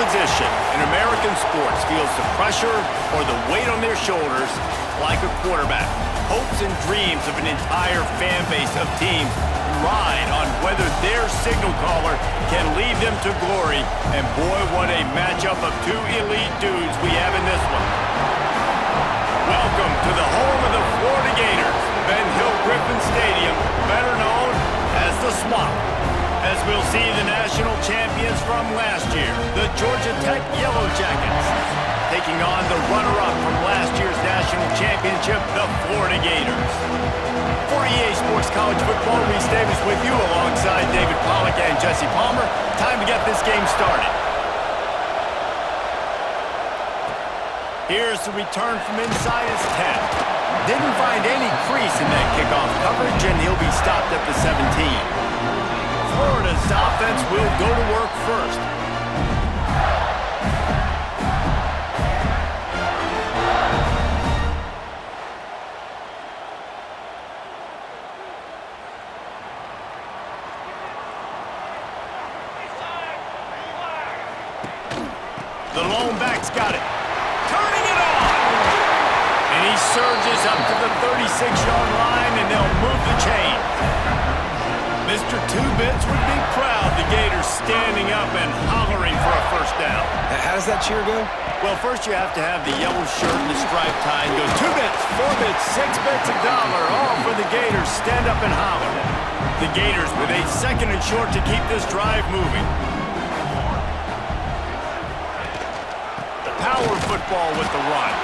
position in American sports feels the pressure or the weight on their shoulders like a quarterback. Hopes and dreams of an entire fan base of teams ride on whether their signal caller can lead them to glory. And boy, what a matchup of two elite dudes we have in this one. Welcome to the home of the Florida Gators, Ben Hill Griffin Stadium, better known as the Swamp. As we'll see the national champions from last year, the Georgia Tech Yellow Jackets, taking on the runner-up from last year's national championship, the Florida Gators. For EA Sports College Football, Reese Davis with you alongside David Pollack and Jesse Palmer. Time to get this game started. Here's the return from inside his 10. Didn't find any crease in that kickoff coverage, and he'll be stopped at the 17. Florida's offense will go to work first. The lone back's got it. Turning it on! And he surges up to the 36-yard line, and they'll move the chain. Mr. Two-Bits would be proud the Gators standing up and hollering for a first down. How does that cheer go? Well, first you have to have the yellow shirt and the striped tie and go 2 bits, 4 bits, 6 bits, $1, all for the Gators. Stand up and holler. The Gators with a second and short to keep this drive moving. Power football with the run.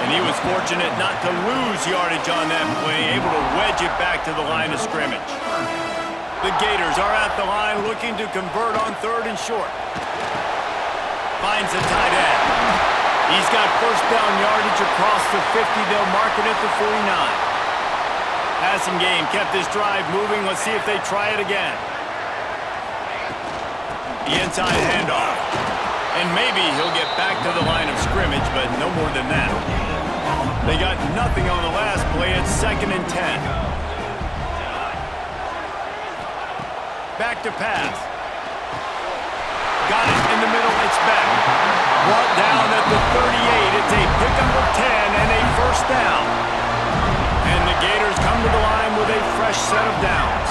And he was fortunate not to lose yardage on that play, able to wedge it back to the line of scrimmage. The Gators are at the line looking to convert on 3rd and short. Finds a tight end. He's got first down yardage across the 50. They'll mark it at the 49. Passing game kept this drive moving. Let's see if they try it again. The inside handoff. And maybe he'll get back to the line of scrimmage, but no more than that. They got nothing on the last play. It's 2nd and 10. Back to pass. Got it in the middle. It's back. Brought down at the 38. It's a pickup of 10 and a first down. And the Gators come to the line with a fresh set of downs.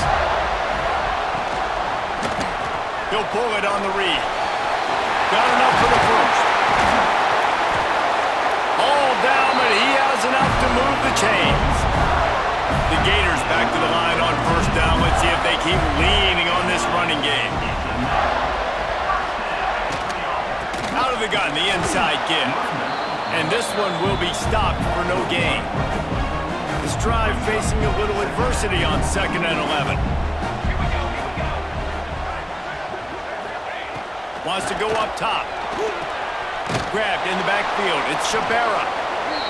He'll pull it on the read. Got enough for the first. All down, but he has enough to move the chains. The Gators back to the line on first down. Let's see if they keep leaning on this running game. Out of the gun, the inside give. And this one will be stopped for no gain. This drive facing a little adversity on 2nd and 11. Wants to go up top. Grabbed in the backfield. It's Shabara.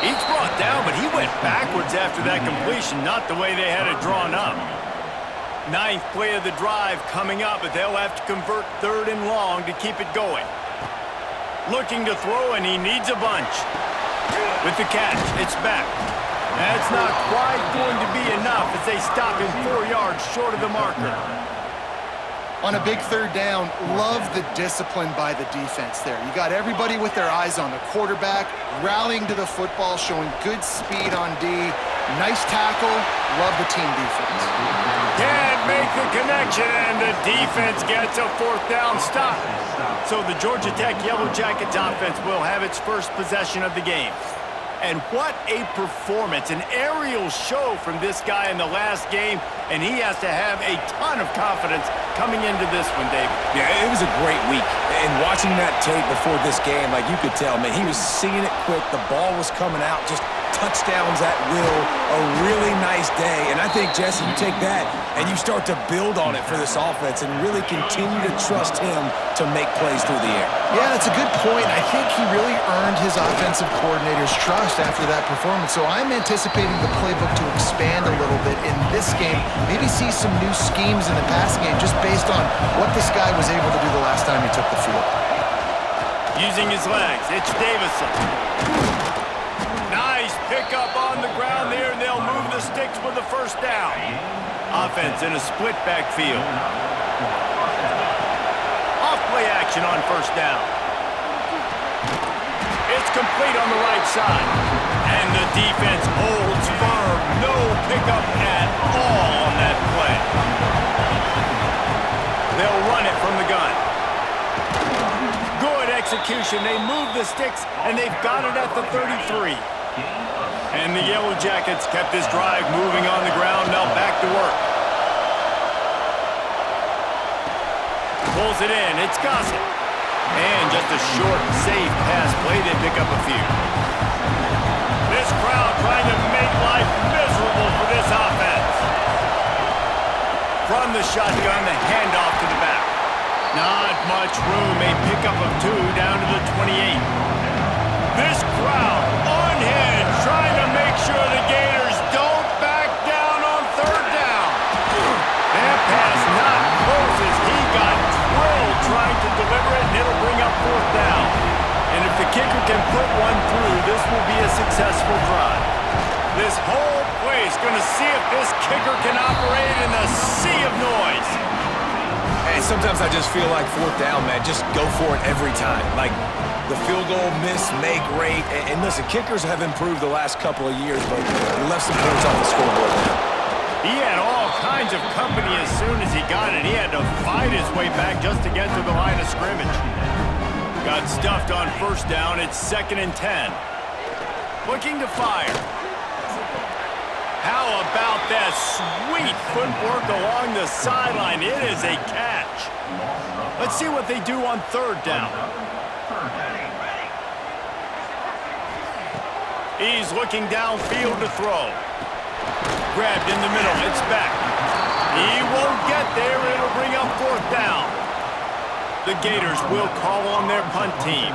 He's brought down, but he went backwards after that completion, not the way they had it drawn up. 9th play of the drive coming up, but they'll have to convert 3rd and long to keep it going. Looking to throw, and he needs a bunch. With the catch, it's back. That's not quite going to be enough as they stop him 4 yards short of the marker. On a big 3rd down, love the discipline by the defense there. You got everybody with their eyes on the quarterback, rallying to the football, showing good speed on D. Nice tackle. Love the team defense. Can't make the connection, and the defense gets a 4th down stop. So the Georgia Tech Yellow Jackets offense will have its first possession of the game. And what a performance, an aerial show from this guy in the last game, and he has to have a ton of confidence coming into this one, David. Yeah, it was a great week. And watching that tape before this game, like you could tell, man, he was seeing it quick. The ball was coming out, just touchdowns at will. A really nice day. And I think, Jesse, you take that and you start to build on it for this offense and really continue to trust him to make plays through the air. Yeah, that's a good point. I think he really earned his offensive coordinator's trust after that performance. So I'm anticipating the playbook to expand a little bit in this game. Maybe see some new schemes in the passing game just based on what this guy was able to do the last time he took the field. Using his legs, it's Davison. Nice pickup on the ground there, and they'll move the sticks with the first down. Offense in a split backfield. Off play action on first down. It's complete on the right side. And the defense holds firm. No pickup at all on that play. They'll run it from the gun. Good execution. They move the sticks, and they've got it at the 33. And the Yellow Jackets kept this drive moving on the ground. Now back to work. Pulls it in. It's Gossett. And just a short, safe pass play. They pick up a few. This crowd trying to make life miserable for this offense. From the shotgun, the handoff to the back. Not much room. A pickup of 2 down to the 28. This crowd unhinged, trying to make sure the Gators don't back down on 3rd down. That pass not close as he got drilled trying to deliver it, and it'll bring up 4th down. And if the kicker can put one through, this will be a successful drive. This whole place going to see if this kicker can operate in the sea of noise. And sometimes I just feel like 4th down, man, just go for it every time. Like the field goal miss-make rate. And listen, kickers have improved the last couple of years, but he left some points off the scoreboard now. He had all kinds of company as soon as he got it. He had to fight his way back just to get to the line of scrimmage. Got stuffed on 1st down. It's 2nd and 10. Looking to fire. How about that sweet footwork along the sideline? It is a catch. Let's see what they do on 3rd down. He's looking downfield to throw. Grabbed in the middle. It's back. He won't get there. It'll bring up 4th down. The Gators will call on their punt team.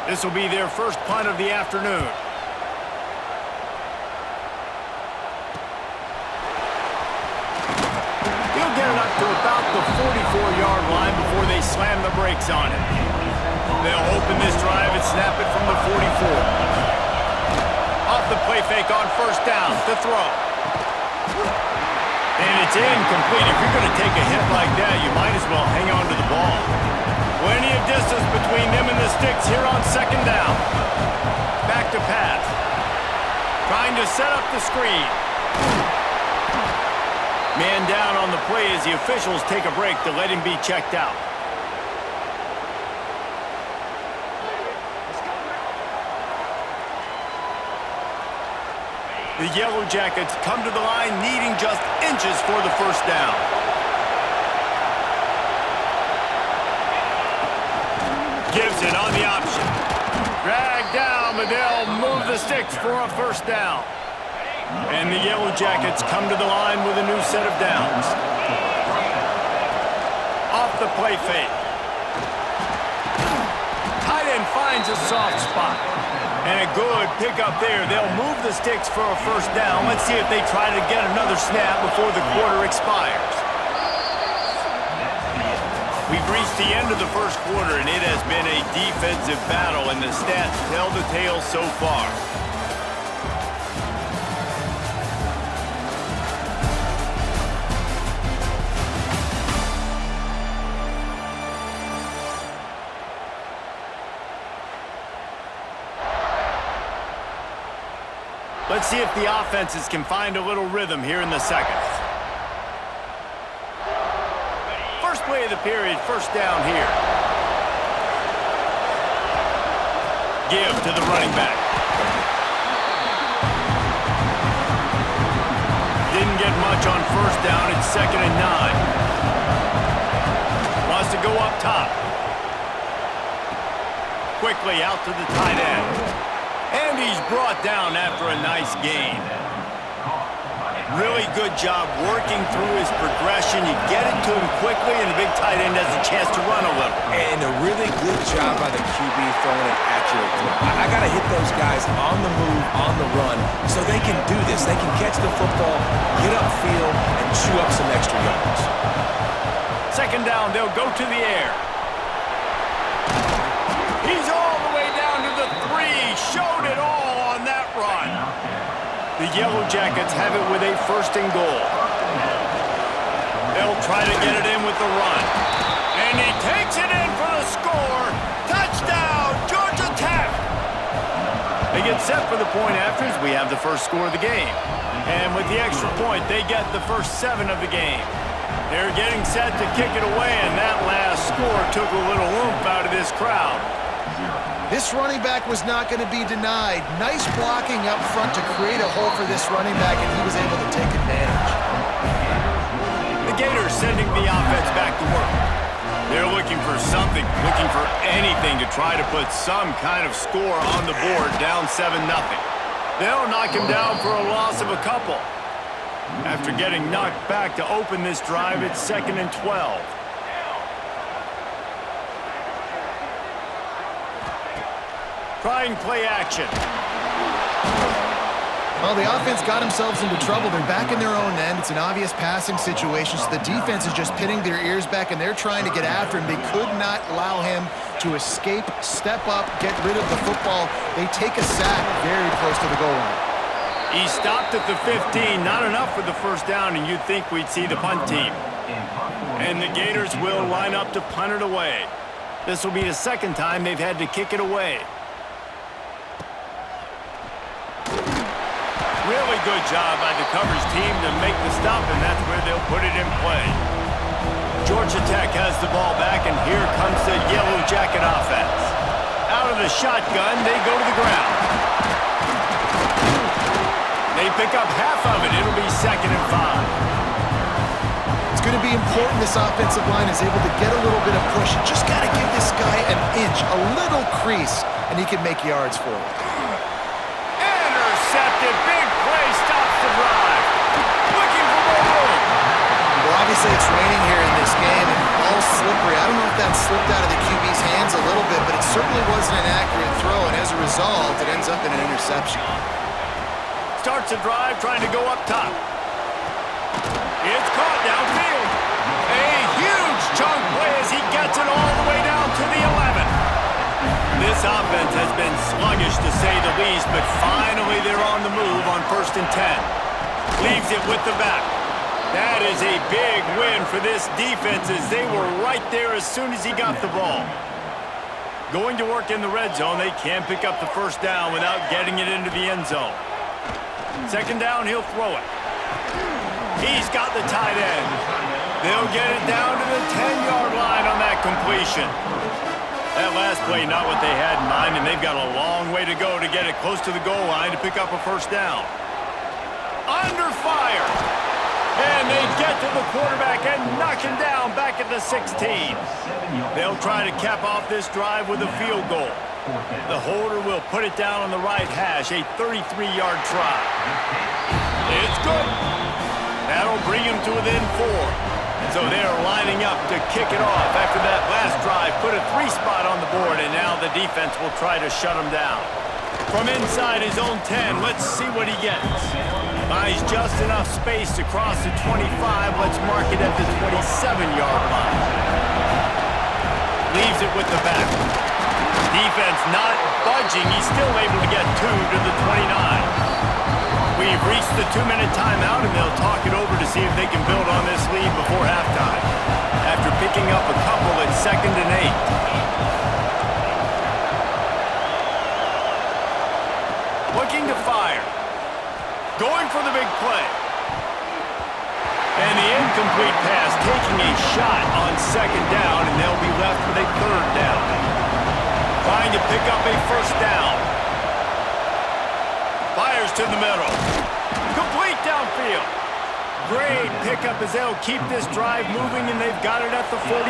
This will be their first punt of the afternoon. He'll get it up to about the 44-yard line before they slam the brakes on it. They'll open this drive and snap it from the 44. Off the play fake on 1st down to throw. And it's incomplete. If you're going to take a hit like that, you might as well hang on to the ball. Plenty of distance between them and the sticks here on 2nd down. Back to pass. Trying to set up the screen. Man down on the play as the officials take a break to let him be checked out. The Yellow Jackets come to the line needing just inches for the 1st down. Gibson on the option. Dragged down, but they'll move the sticks for a 1st down. And the Yellow Jackets come to the line with a new set of downs. Off the play fake. Tight end finds a soft spot. And a good pickup there. They'll move the sticks for a 1st down. Let's see if they try to get another snap before the quarter expires. We've reached the end of the 1st quarter, and it has been a defensive battle, and the stats tell the tale so far. Let's see if the offenses can find a little rhythm here in the 2nd. First play of the period, 1st down here. Give to the running back. Didn't get much on 1st down. It's 2nd and 9. Wants to go up top. Quickly out to the tight end. And he's brought down after a nice gain. Really good job working through his progression. You get it to him quickly, and the big tight end has a chance to run a little. And a really good job by the QB throwing an accurate throw. I got to hit those guys on the move, on the run, so they can do this. They can catch the football, get upfield, and chew up some extra yards. 2nd down, they'll go to the air. He's all the way down to the 3. Showed it all on that run. The Yellow Jackets have it with a 1st and goal. They'll try to get it in with the run. And he takes it in for the score. Touchdown, Georgia Tech. set for the point afters. We have the first score of the game. And with the extra point, they get the first 7 of the game. They're getting set to kick it away, and that last score took a little oomph out of this crowd. This running back was not going to be denied. Nice blocking up front to create a hole for this running back, and he was able to take advantage. The Gators sending the offense back to work. They're looking for something, looking for anything to try to put some kind of score on the board, down 7-0. They'll knock him down for a loss of a couple. After getting knocked back to open this drive, it's 2nd and 12. Trying play action. Well, the offense got themselves into trouble. They're back in their own end. It's an obvious passing situation, so the defense is just pinning their ears back, and they're trying to get after him. They could not allow him to escape, step up, get rid of the football. They take a sack very close to the goal line. He stopped at the 15. Not enough for the first down, and you'd think we'd see the punt team. And the Gators will line up to punt it away. This will be the second time they've had to kick it away. Really good job by the coverage team to make the stop, and that's where they'll put it in play. Georgia Tech has the ball back, and here comes the Yellow Jacket offense. Out of the shotgun, they go to the ground. They pick up half of it. It'll be 2nd and 5. It's going to be important this offensive line is able to get a little bit of push. You just got to give this guy an inch, a little crease, and he can make yards for it. Intercepted. Big play stops the drive. Looking for more room. Well, obviously it's raining here in this game, and ball's slippery. I don't know if that slipped out of the QB's hands a little bit, but it certainly wasn't an accurate throw, and as a result, it ends up in an interception. Starts a drive trying to go up top. It's caught downfield. A huge chunk play as he gets it all the way down to the 11. This offense has been sluggish to say the least, but finally they're on the move on 1st and 10. Leaves it with the back. That is a big win for this defense as they were right there as soon as he got the ball. Going to work in the red zone, they can't pick up the first down without getting it into the end zone. 2nd down, he'll throw it. He's got the tight end. They'll get it down to the 10-yard line on that completion. That last play, not what they had in mind, and they've got a long way to go to get it close to the goal line to pick up a first down. Under fire. And they get to the quarterback and knock him down back at the 16. They'll try to cap off this drive with a field goal. The holder will put it down on the right hash, a 33-yard try. It's good. That'll bring him to within 4. So they're lining up to kick it off after that last drive. Put a 3 spot on the board, and now the defense will try to shut him down. From inside his own 10, let's see what he gets. Buys just enough space to cross the 25. Let's mark it at the 27-yard line. Leaves it with the back. Defense not budging. He's still able to get 2 to the 29. We've reached the 2-minute timeout, and they'll talk it over to see if they can build on this lead before halftime. After picking up a couple at 2nd and 8. Looking to fire. Going for the big play. And the incomplete pass taking a shot on 2nd down, and they'll be left with a 3rd down. Trying to pick up a first down. Fires to the middle. Complete downfield. Great pickup as they'll keep this drive moving, and they've got it at the 45.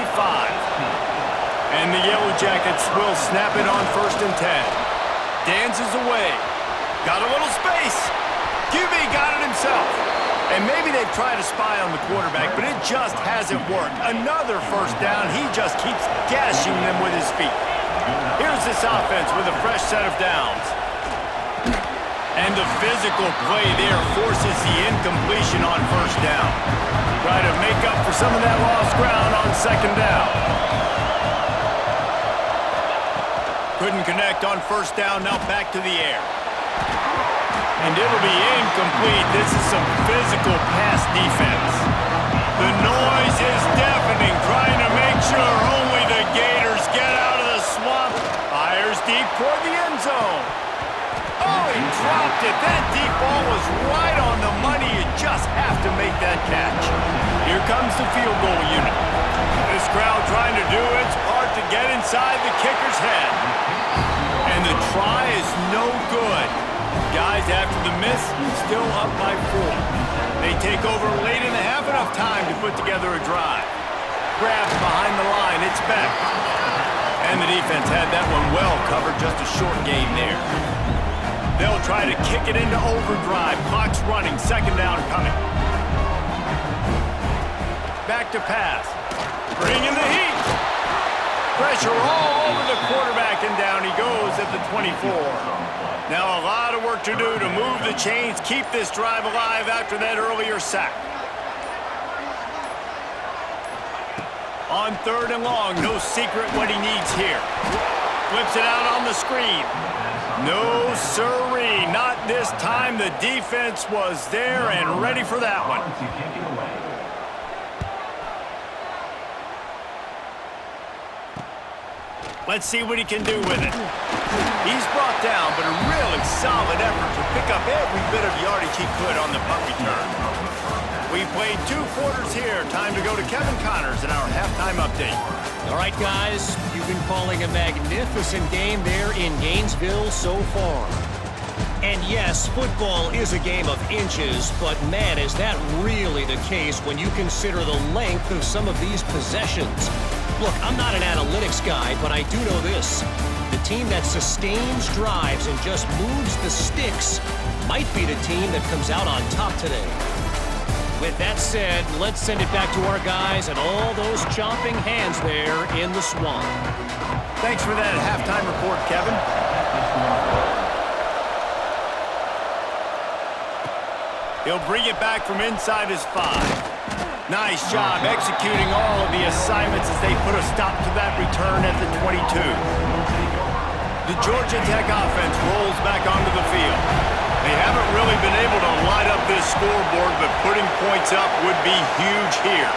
And the Yellow Jackets will snap it on 1st and 10. Dances away. Got a little space. QB got it himself. And maybe they've tried to spy on the quarterback, but it just hasn't worked. Another first down. He just keeps gashing them with his feet. Here's this offense with a fresh set of downs. And the physical play there forces the incompletion on first down. Try to make up for some of that lost ground on 2nd down. Couldn't connect on first down, now back to the air. And it'll be incomplete. This is some physical pass defense. The noise is deafening, trying to make sure only the Gators get out of the swamp. Fires deep toward the end zone. Oh, he dropped it. That deep ball was right on the money. You just have to make that catch. Here comes the field goal unit. This crowd trying to do its part to get inside the kicker's head. And the try is no good. Guys, after the miss, still up by 4. They take over late in the half, enough time to put together a drive. Grabs behind the line, it's back. And the defense had that one well covered, just a short gain there. They'll try to kick it into overdrive. Clock's running, second down coming. Back to pass. Bringing the heat. Pressure all over the quarterback, and down he goes at the 24. Now a lot of work to do to move the chains, keep this drive alive after that earlier sack. On third and long, no secret what he needs here. Flips it out on the screen. No sirree, not this time. The defense was there and ready for that one. Let's see what he can do with it. He's brought down, but a really solid effort to pick up every bit of yardage he could on the punt return. We've played 2 quarters here. Time to go to Kevin Connors in our halftime update. All right, guys, you've been calling a magnificent game there in Gainesville so far. And yes, football is a game of inches, but man, is that really the case when you consider the length of some of these possessions. Look, I'm not an analytics guy, but I do know this. The team that sustains drives and just moves the sticks might be the team that comes out on top today. With that said, let's send it back to our guys and all those chomping hands there in the swamp. Thanks for that halftime report, Kevin. He'll bring it back from inside his 5. Nice job executing all of the assignments as they put a stop to that return at the 22. The Georgia Tech offense rolls back onto the field. They haven't really been able to light up this scoreboard, but putting points up would be huge here.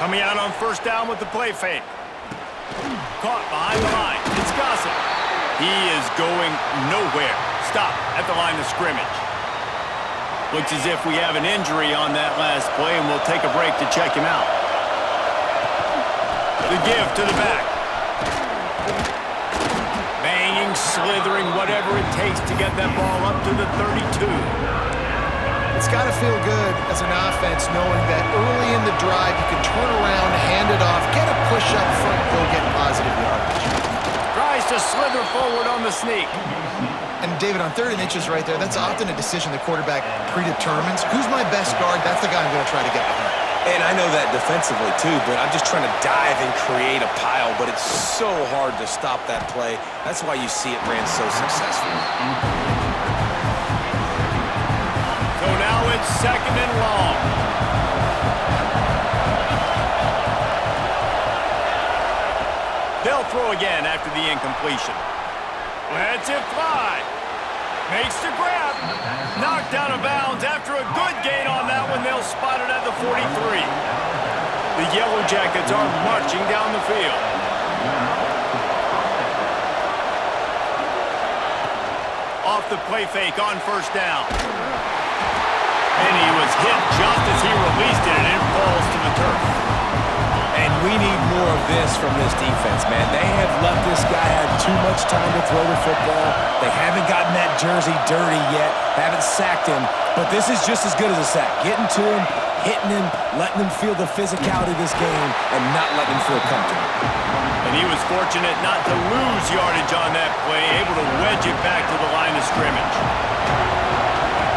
Coming out on first down with the play fake. Caught behind the line. It's Gossett. He is going nowhere. Stop at the line of scrimmage. Looks as if we have an injury on that last play, and we'll take a break to check him out. The give to the back. Banging, slithering, whatever it takes to get that ball up to the 32. It's got to feel good as an offense knowing that early in the drive you can turn around, hand it off, get a push up front, go get positive yardage. Tries to slither forward on the sneak. And David, on 3rd and inches right there, that's often a decision the quarterback predetermines. Who's my best guard? That's the guy I'm going to try to get behind. And I know that defensively too, but I'm just trying to dive and create a pile, but it's so hard to stop that play. That's why you see it ran so successful. So now it's 2nd and long. They'll throw again after the incompletion. Lets it fly. Makes the grab. Knocked out of bounds after a good gain on that one. They'll spot it at the 43. The Yellow Jackets are marching down the field. Off the play fake on first down. And he was hit just as he released it, and it falls to the turf. And we need more of this from this defense, man. They have let this guy have too much time to throw the football. They haven't gotten that jersey dirty yet, haven't sacked him, but this is just as good as a sack. Getting to him, hitting him, letting him feel the physicality of this game, and not letting him feel comfortable. And he was fortunate not to lose yardage on that play, able to wedge it back to the line of scrimmage.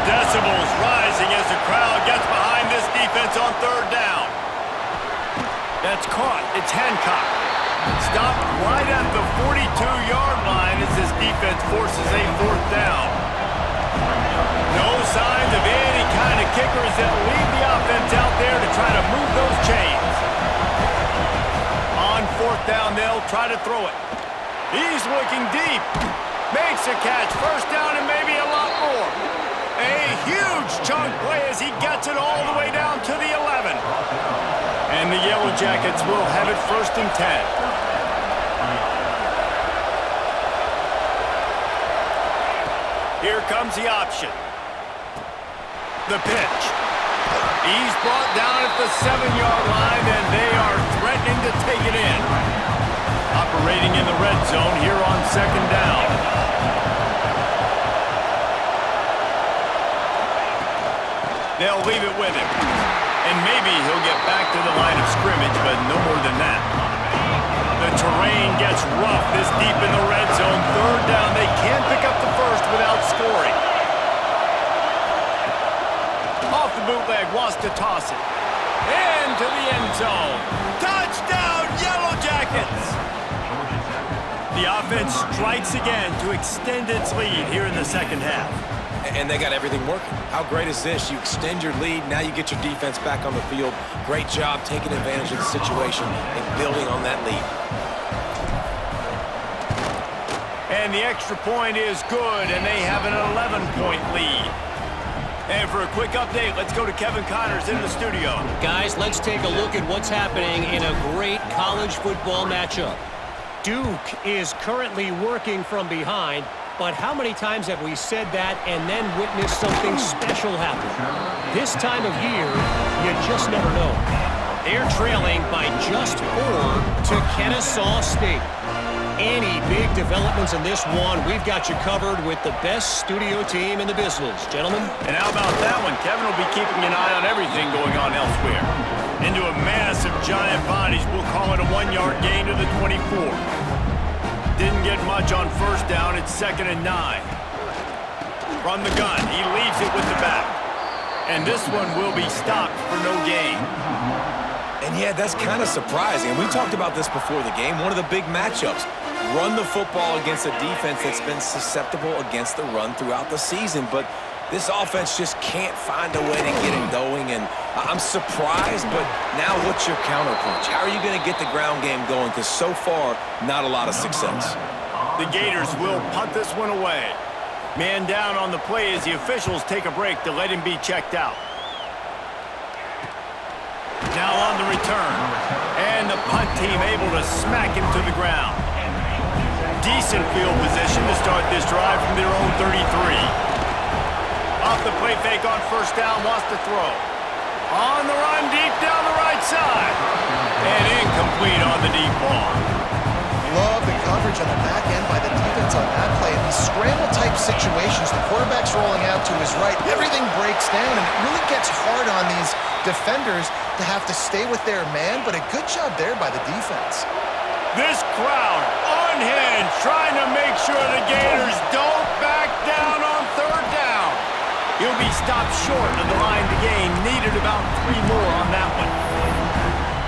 Decibels rising as the crowd gets behind this defense on 3rd down. That's caught. It's Hancock. Stopped right at the 42-yard line as this defense forces a 4th down. No signs of any kind of kickers that lead the offense out there to try to move those chains. On 4th down, they'll try to throw it. He's looking deep. Makes a catch. First down and maybe a lot more. A huge chunk play as he gets it all the way down to the 11. And the Yellow Jackets will have it 1st and 10. Here comes the option. The pitch. He's brought down at the 7-yard line, and they are threatening to take it in. Operating in the red zone here on second down. They'll leave it with him. And maybe he'll get back to the line of scrimmage, but no more than that. The terrain gets rough this deep in the red zone. Third down, they can't pick up the first without scoring. Off the bootleg, wants to toss it. Into the end zone. Touchdown, Yellow Jackets! The offense strikes again to extend its lead here in the second half. And they got everything working. How great is this? You extend your lead, now you get your defense back on the field. Great job taking advantage of the situation and building on that lead. And the extra point is good, and they have an 11-point lead. And for a quick update, let's go to Kevin Connors in the studio. Guys, let's take a look at what's happening in a great college football matchup. Duke is currently working from behind, but how many times have we said that and then witnessed something special happen? This time of year, you just never know. They're trailing by just 4 to Kennesaw State. Any big developments in this one, we've got you covered with the best studio team in the business. Gentlemen? And how about that one? Kevin will be keeping an eye on everything going on elsewhere. Into a mass of giant bodies, we'll call it a 1-yard gain to the 24. Didn't get much on first down. It's 2nd and 9. From the gun, he leaves it with the back. And this one will be stopped for no gain. And yeah, that's kind of surprising. And we talked about this before the game. One of the big matchups. Run the football against a defense that's been susceptible against the run throughout the season. But this offense just can't find a way to get it going. And I'm surprised, but now what's your counterpunch? How are you going to get the ground game going? Because so far, not a lot of success. The Gators will punt this one away. Man down on the play as the officials take a break to let him be checked out. Now on the return. And the punt team able to smack him to the ground. Decent field position to start this drive from their own 33. Off the play fake on first down, wants to throw. On the run, deep down the right side. And incomplete on the deep ball. Love the coverage on the back end by the defense on that play. In these scramble-type situations, the quarterback's rolling out to his right. Everything breaks down, and it really gets hard on these defenders to have to stay with their man, but a good job there by the defense. This crowd unhinged, trying to make sure the Gators don't back down on third down. He'll be stopped short of the line to gain. Needed about 3 more on that one.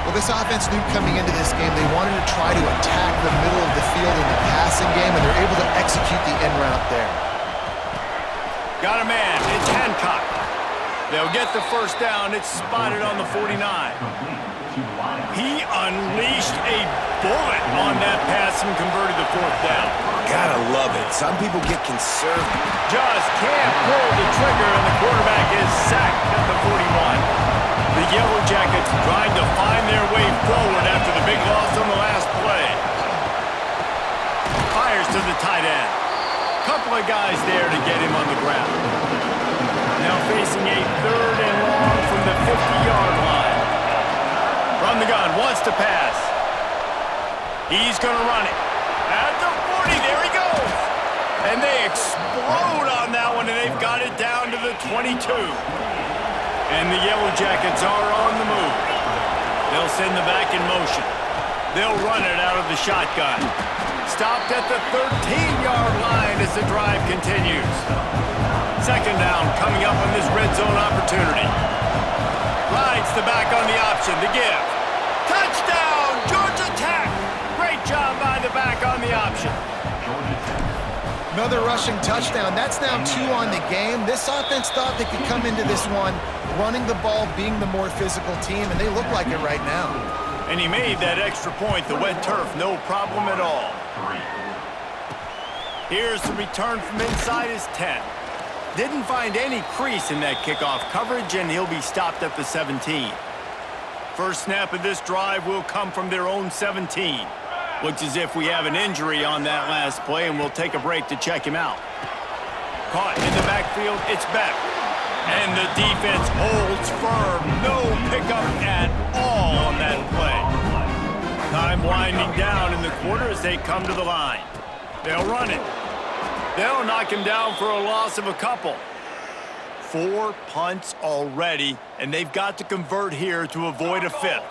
Well, this offense knew coming into this game they wanted to try to attack the middle of the field in the passing game, and they're able to execute the in route there. Got a man. It's Hancock. They'll get the first down. It's spotted on the 49. He unleashed a bullet on that pass and converted the 4th down. Gotta love it. Some people get conservative. Just can't pull the trigger, and the quarterback is sacked at the 41. The Yellow Jackets trying to find their way forward after the big loss on the last play. Fires to the tight end. Couple of guys there to get him on the ground. Now facing a 3rd and long from the 50-yard line. From the gun, wants to pass. He's going to run it. At the 40, there he goes. And they explode on that one, and they've got it down to the 22. And the Yellow Jackets are on the move. They'll send the back in motion. They'll run it out of the shotgun. Stopped at the 13-yard line as the drive continues. 2nd down coming up on this red zone opportunity. Rides the back on the option, the give. Touchdown, Georgia Tech! Great job by the back on the option. Another rushing touchdown. That's now 2 on the game. This offense thought they could come into this one running the ball, being the more physical team, and they look like it right now. And he made that extra point, the wet turf, no problem at all. Here's the return from inside his 10. Didn't find any crease in that kickoff coverage, and he'll be stopped at the 17. First snap of this drive will come from their own 17. Looks as if we have an injury on that last play, and we'll take a break to check him out. caught in the backfield. It's Beck. And the defense holds firm. No pickup at all on that play. Time winding down in the quarter as they come to the line. They'll run it. They'll knock him down for a loss of a couple. 4 punts already, and they've got to convert here to avoid a fifth.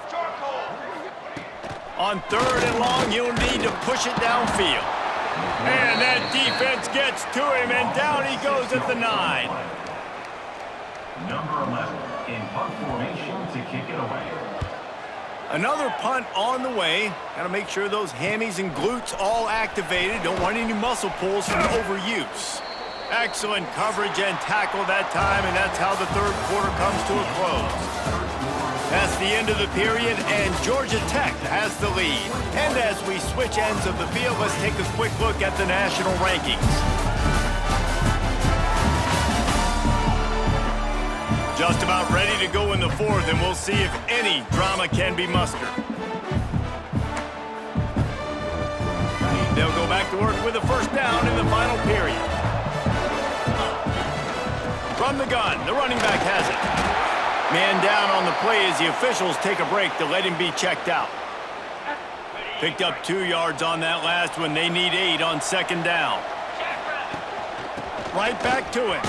On 3rd and long, he'll need to push it downfield. And that defense gets to him, and down he goes at the 9. Number 11 in punt formation to kick it away. Another punt on the way. Got to make sure those hammies and glutes all activated. Don't want any muscle pulls from overuse. Excellent coverage and tackle that time, and that's how the 3rd quarter comes to a close. That's the end of the period, and Georgia Tech has the lead. And as we switch ends of the field, let's take a quick look at the national rankings. Just about ready to go in the 4th, and we'll see if any drama can be mustered. They'll go back to work with a first down in the final period. From the gun, the running back has it. Man down on the play as the officials take a break to let him be checked out. Picked up 2 yards on that last one. They need 8 on 2nd down. Right back to it.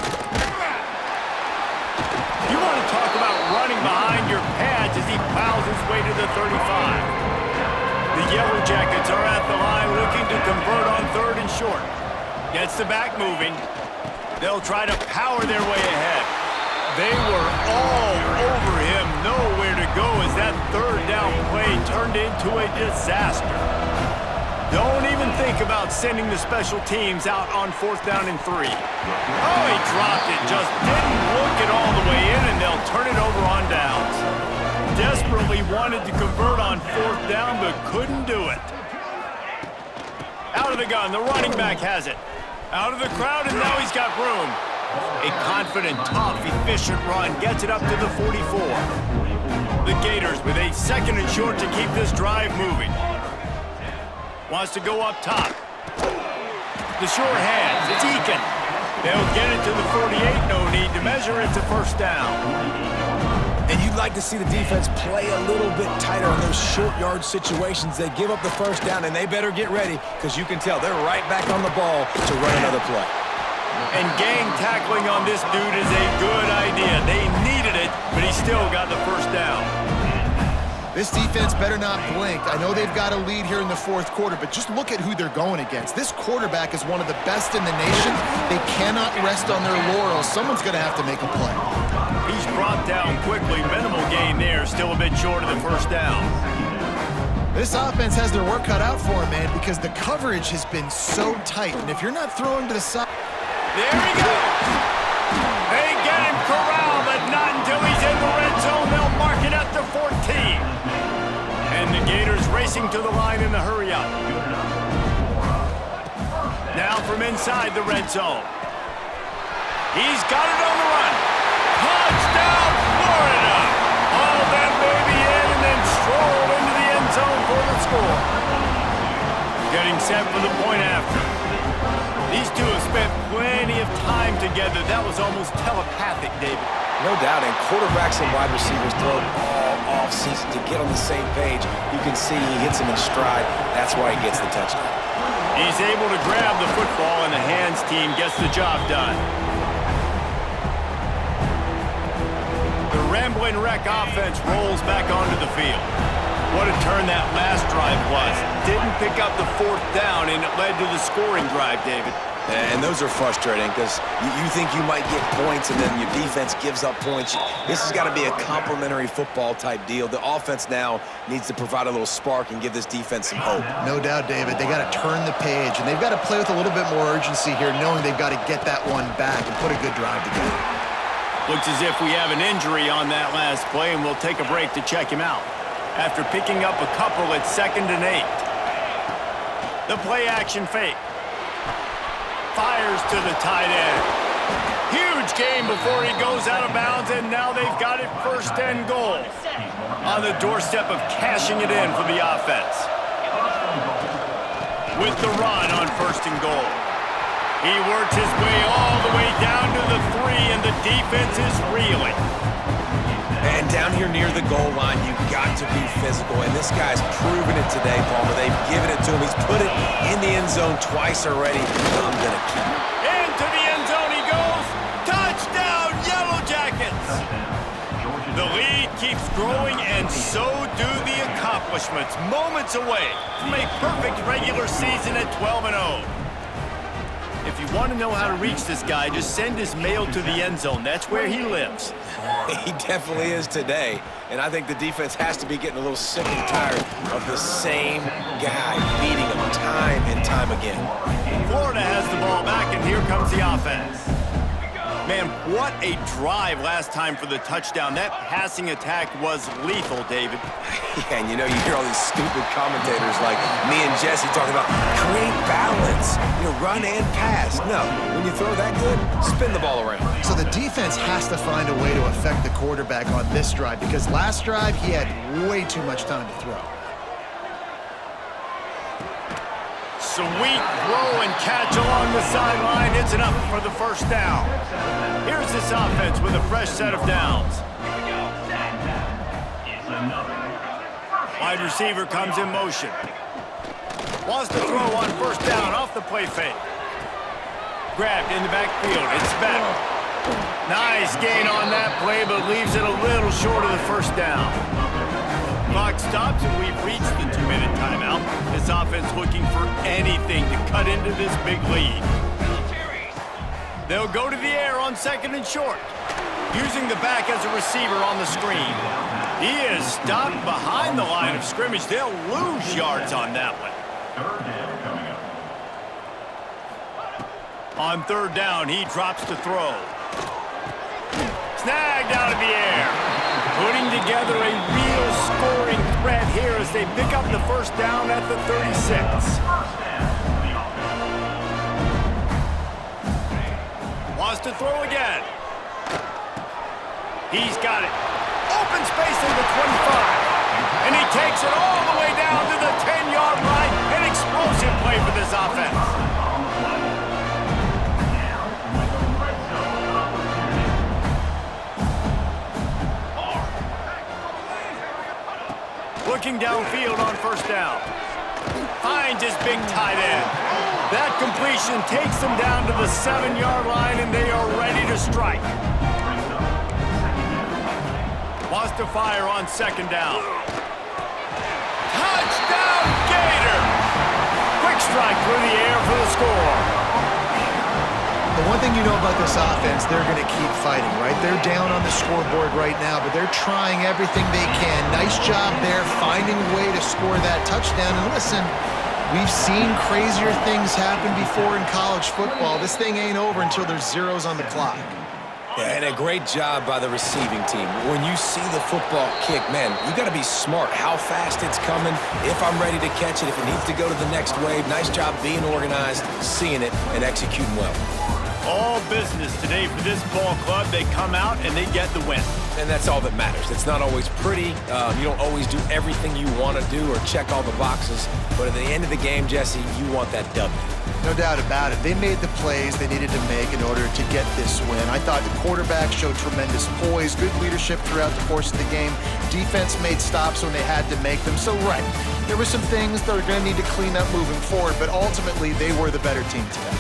You want to talk about running behind your pads as he plows his way to the 35. The Yellow Jackets are at the line looking to convert on 3rd and short. Gets the back moving. They'll try to power their way ahead. They were all over him, nowhere to go as that 3rd down play turned into a disaster. Don't even think about sending the special teams out on 4th down and 3. Oh, he dropped it, just didn't look it all the way in, and they'll turn it over on downs. Desperately wanted to convert on 4th down, but couldn't do it. Out of the gun, the running back has it. Out of the crowd, and now he's got room. A confident, tough, efficient run gets it up to the 44. The Gators with a 2nd and short to keep this drive moving. Wants to go up top. The short hands, it's Eakin. They'll get it to the 48, no need to measure it to first down. And you'd like to see the defense play a little bit tighter in those short yard situations. They give up the first down, and they better get ready because you can tell they're right back on the ball to run another play. And gang tackling on this dude is a good idea. They needed it, but he still got the first down. This defense better not blink. I know they've got a lead here in the 4th quarter, but just look at who they're going against. This quarterback is one of the best in the nation. They cannot rest on their laurels. Someone's going to have to make a play. He's brought down quickly. Minimal gain there. Still a bit short of the first down. This offense has their work cut out for them, man, because the coverage has been so tight. And if you're not throwing to the side... There he goes. They get him corralled, but not until he's in the red zone. They'll mark it at the 14. And the Gators racing to the line in the hurry-up. Now from inside the red zone. He's got it on the run. Touchdown, Florida! Haul that baby in and then stroll into the end zone for the score. Getting set for the point after. These two have spent plenty of time together. That was almost telepathic, David. No doubt, and quarterbacks and wide receivers throw all off-season to get on the same page. You can see he hits him in stride. That's why he gets the touchdown. He's able to grab the football, and the hands team gets the job done. The Ramblin' Wreck offense rolls back onto the field. What a turn that last drive was. Didn't pick up the 4th down, and it led to the scoring drive, David. And those are frustrating because you think you might get points and then your defense gives up points. This has got to be a complementary football type deal. The offense now needs to provide a little spark and give this defense some hope. No doubt, David. They got to turn the page, and they've got to play with a little bit more urgency here, knowing they've got to get that one back and put a good drive together. Looks as if we have an injury on that last play, and we'll take a break to check him out. After picking up a couple at 2nd and 8. The play action fake. Fires to the tight end. Huge gain before he goes out of bounds, and now they've got it 1st and goal. On the doorstep of cashing it in for the offense. With the run on 1st and goal. He works his way all the way down to the 3, and the defense is reeling. And down here near the goal line, you've got to be physical. And this guy's proven it today, Palmer. They've given it to him. He's put it in the end zone twice already. I'm going to keep it. Into the end zone he goes. Touchdown, Yellow Jackets. The lead keeps growing, and so do the accomplishments. Moments away from a perfect regular season at 12-0. If you want to know how to reach this guy, just send his mail to the end zone. That's where he lives. He definitely is today. And I think the defense has to be getting a little sick and tired of the same guy beating them time and time again. Florida has the ball back, and here comes the offense. Man, what a drive last time for the touchdown. That passing attack was lethal, David. Yeah, and you know, you hear all these stupid commentators like me and Jesse talking about create balance, run and pass. No, when you throw that good, spin the ball around. So the defense has to find a way to affect the quarterback on this drive because last drive he had way too much time to throw. Sweet throw and catch along the sideline. It's enough for the first down. Here's this offense with a fresh set of downs. Wide receiver comes in motion. Wants to throw on first down off the play fake. Grabbed in the backfield. It's Beck. Nice gain on that play, but leaves it a little short of the first down. Clock stops, and we've reached the 2-minute timeout. This offense looking for anything to cut into this big lead. They'll go to the air on 2nd and short. Using the back as a receiver on the screen. He is stopped behind the line of scrimmage. They'll lose yards on that one. On 3rd down, he drops to throw. Snagged out of the air. Putting together a real scoring threat here as they pick up the first down at the 36. Wants to throw again. He's got it. Open space in the 25. And he takes it all the way down to the 10-yard line. An explosive play for this offense. Looking downfield on first down. Finds his big tight end. That completion takes them down to the 7-yard line, and they are ready to strike. Wants to fire on 2nd down. Touchdown, Gators! Quick strike through the air for the score. The one thing you know about this offense, they're going to keep fighting, right? They're down on the scoreboard right now, but they're trying everything they can. Nice job there, finding a way to score that touchdown. And listen, we've seen crazier things happen before in college football. This thing ain't over until there's zeros on the clock. Yeah, and a great job by the receiving team. When you see the football kick, man, you got to be smart how fast it's coming, if I'm ready to catch it, if it needs to go to the next wave. Nice job being organized, seeing it, and executing well. All business today for this ball club. They come out and they get the win. And that's all that matters. It's not always pretty. You don't always do everything you want to do or check all the boxes. But at the end of the game, Jesse, you want that W. No doubt about it. They made the plays they needed to make in order to get this win. I thought the quarterback showed tremendous poise, good leadership throughout the course of the game. Defense made stops when they had to make them. So, right, there were some things they're going to need to clean up moving forward, but ultimately they were the better team today.